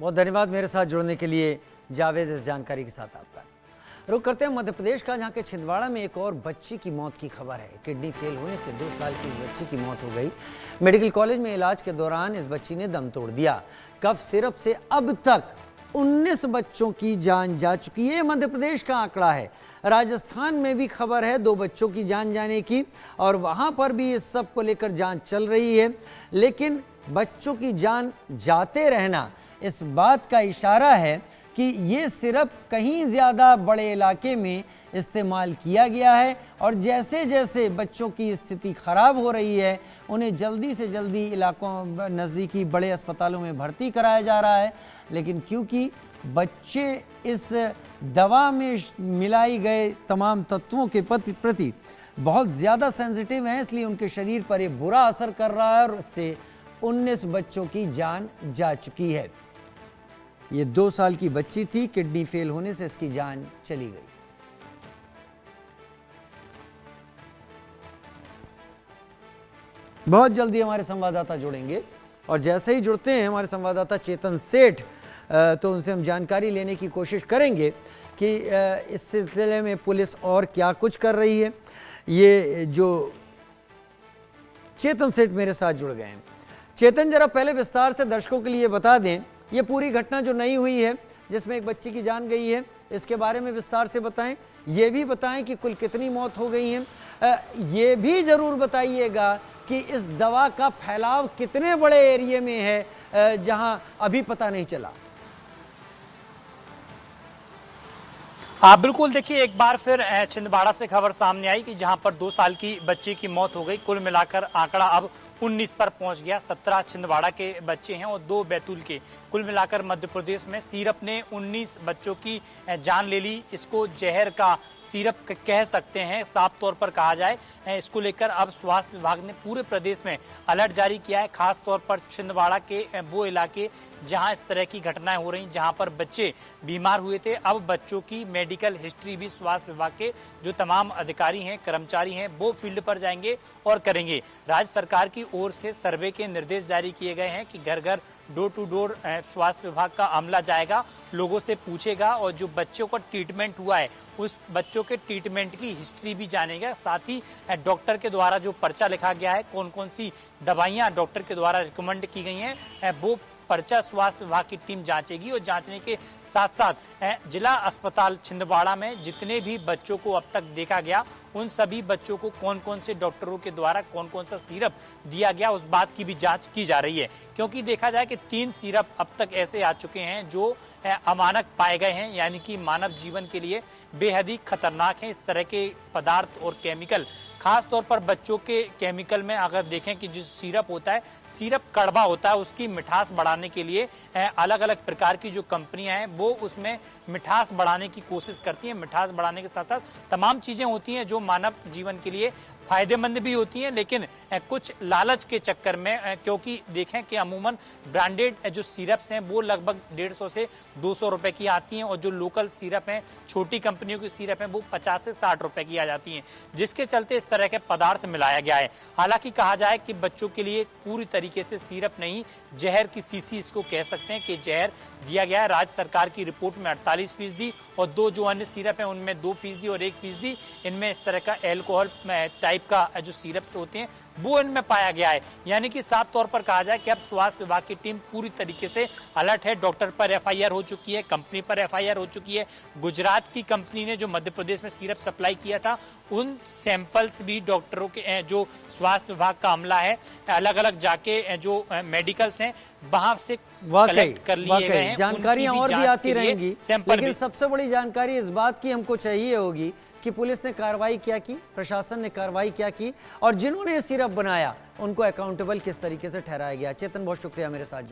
बहुत धन्यवाद मेरे साथ जुड़ने के लिए जावेद, इस जानकारी के साथ आपका। रुक करते हैं मध्य प्रदेश का, जहां के छिंदवाड़ा में एक और बच्ची की मौत की खबर है। किडनी फेल होने से 2 साल की इस बच्ची की मौत हो गई। मेडिकल कॉलेज में इलाज के दौरान इस बच्ची ने दम तोड़ दिया। कफ सिरप से अब तक 19 बच्चों की जान जा चुकी है। मध्य प्रदेश का आंकड़ा है। राजस्थान में भी खबर है 2 बच्चों की जान जाने की, और वहां पर भी इस सब को लेकर जांच चल रही है। लेकिन बच्चों की जान जाते रहना इस बात का इशारा है कि ये सिर्फ कहीं ज़्यादा बड़े इलाके में इस्तेमाल किया गया है, और जैसे जैसे बच्चों की स्थिति ख़राब हो रही है उन्हें जल्दी से जल्दी इलाकों नज़दीकी बड़े अस्पतालों में भर्ती कराया जा रहा है। लेकिन क्योंकि बच्चे इस दवा में मिलाई गए तमाम तत्वों के प्रति बहुत ज़्यादा सेंसिटिव हैं, इसलिए उनके शरीर पर ये बुरा असर कर रहा है, और इससे 19 बच्चों की जान जा चुकी है। ये 2 साल की बच्ची थी, किडनी फेल होने से इसकी जान चली गई। बहुत जल्दी हमारे संवाददाता जुड़ेंगे, और जैसे ही जुड़ते हैं हमारे संवाददाता चेतन सेठ, तो उनसे हम जानकारी लेने की कोशिश करेंगे कि इस सिलसिले में पुलिस और क्या कुछ कर रही है। ये जो चेतन सेठ मेरे साथ जुड़ गए हैं। चेतन, जरा पहले विस्तार से दर्शकों के लिए बता दें, ये पूरी घटना जो नई हुई है जिसमें एक बच्ची की जान गई है, इसके बारे में विस्तार से बताएं। ये भी बताएं कि कुल कितनी मौत हो गई हैं। ये भी ज़रूर बताइएगा कि इस दवा का फैलाव कितने बड़े एरिया में है जहां अभी पता नहीं चला। हाँ बिल्कुल, देखिए एक बार फिर छिंदवाड़ा से खबर सामने आई कि जहां पर 2 साल की बच्ची की मौत हो गई। कुल मिलाकर आंकड़ा अब 19 पर पहुंच गया। 17 छिंदवाड़ा के बच्चे हैं और 2 बैतूल के। कुल मिलाकर मध्य प्रदेश में सिरप ने 19 बच्चों की जान ले ली। इसको जहर का सिरप कह सकते हैं, साफ तौर पर कहा जाए। इसको लेकर अब स्वास्थ्य विभाग ने पूरे प्रदेश में अलर्ट जारी किया है। खास तौर पर छिंदवाड़ा के वो इलाके जहाँ इस तरह की घटनाएं हो रही, जहाँ पर बच्चे बीमार हुए थे, अब बच्चों की मेडिकल हिस्ट्री भी स्वास्थ्य विभाग के जो तमाम अधिकारी हैं, कर्मचारी हैं, वो फील्ड पर जाएंगे और करेंगे। राज्य सरकार की ओर से सर्वे के निर्देश जारी किए गए हैं कि घर घर डोर टू डोर स्वास्थ्य विभाग का अमला जाएगा, लोगों से पूछेगा, और जो बच्चों का ट्रीटमेंट हुआ है उस बच्चों के ट्रीटमेंट की हिस्ट्री भी जानेगा। साथ ही डॉक्टर के द्वारा जो पर्चा लिखा गया है, कौन कौन सी दवाइयाँ डॉक्टर के द्वारा रिकमेंड की गई हैं, वो पर्चा स्वास्थ्य विभाग की टीम जांचेगी। और जांचने के साथ साथ जिला अस्पताल छिंदवाड़ा में जितने भी बच्चों को अब तक देखा गया, उन सभी बच्चों को कौन कौन से डॉक्टरों के द्वारा कौन कौन सा सिरप दिया गया, उस बात की भी जांच की जा रही है। क्योंकि देखा जाए कि 3 सिरप अब तक ऐसे आ चुके हैं जो अमानक पाए गए हैं, यानी कि मानव जीवन के लिए बेहद ही खतरनाक हैं। इस तरह के पदार्थ और केमिकल, खास तौर पर बच्चों के केमिकल में अगर देखें कि जो सिरप होता है, सिरप कड़वा होता है, उसकी मिठास बढ़ाने के लिए अलग अलग प्रकार की जो कंपनियां हैं वो उसमें मिठास बढ़ाने की कोशिश करती हैं। मिठास बढ़ाने के साथ साथ तमाम चीज़ें होती हैं जो मानव जीवन के लिए फायदेमंद भी होती हैं, लेकिन कुछ लालच के चक्कर में, क्योंकि देखें कि अमूमन ब्रांडेड जो सिरप्स हैं वो लगभग 150 से 200 रुपए की आती हैं, और जो लोकल सिरप हैं, छोटी कंपनियों की सिरप हैं, वो 50 से 60 रुपए की आ जाती हैं, जिसके चलते इस तरह के पदार्थ मिलाया गया है। हालांकि कहा जाए कि बच्चों के लिए पूरी तरीके से सिरप नहीं, जहर की शीशी इसको कह सकते हैं कि जहर दिया गया है। राज्य सरकार की रिपोर्ट में 48% और 2 जो अन्य सिरप हैं उनमें 2% और 1% इनमें इस तरह का एल्कोहल टाइप का जो सिरप्स होते हैं वो इनमें पाया गया है। यानी कि साफ तौर पर कहा जाए कि अब स्वास्थ्य विभाग की टीम पूरी तरीके से अलर्ट है। डॉक्टर पर एफआईआर हो चुकी है, कंपनी पर एफआईआर हो चुकी है। गुजरात की कंपनी ने जो मध्य प्रदेश में सिरप सप्लाई किया था, उन सैंपल्स भी डॉक्टरों के जो स्वास्थ्य विभाग का अमला है, अलग अलग जाके जो मेडिकल्स हैं वहां से कलेक्ट कर लिए गए हैं। जानकारियां और भी आती रहेंगी, लेकिन सबसे बड़ी जानकारी इस बात की हमको चाहिए होगी कि पुलिस ने कार्रवाई क्या की, प्रशासन ने कार्रवाई क्या की, और जिन्होंने सिरप बनाया उनको अकाउंटेबल किस तरीके से ठहराया गया। चेतन, बहुत शुक्रिया मेरे साथ जुड़ने।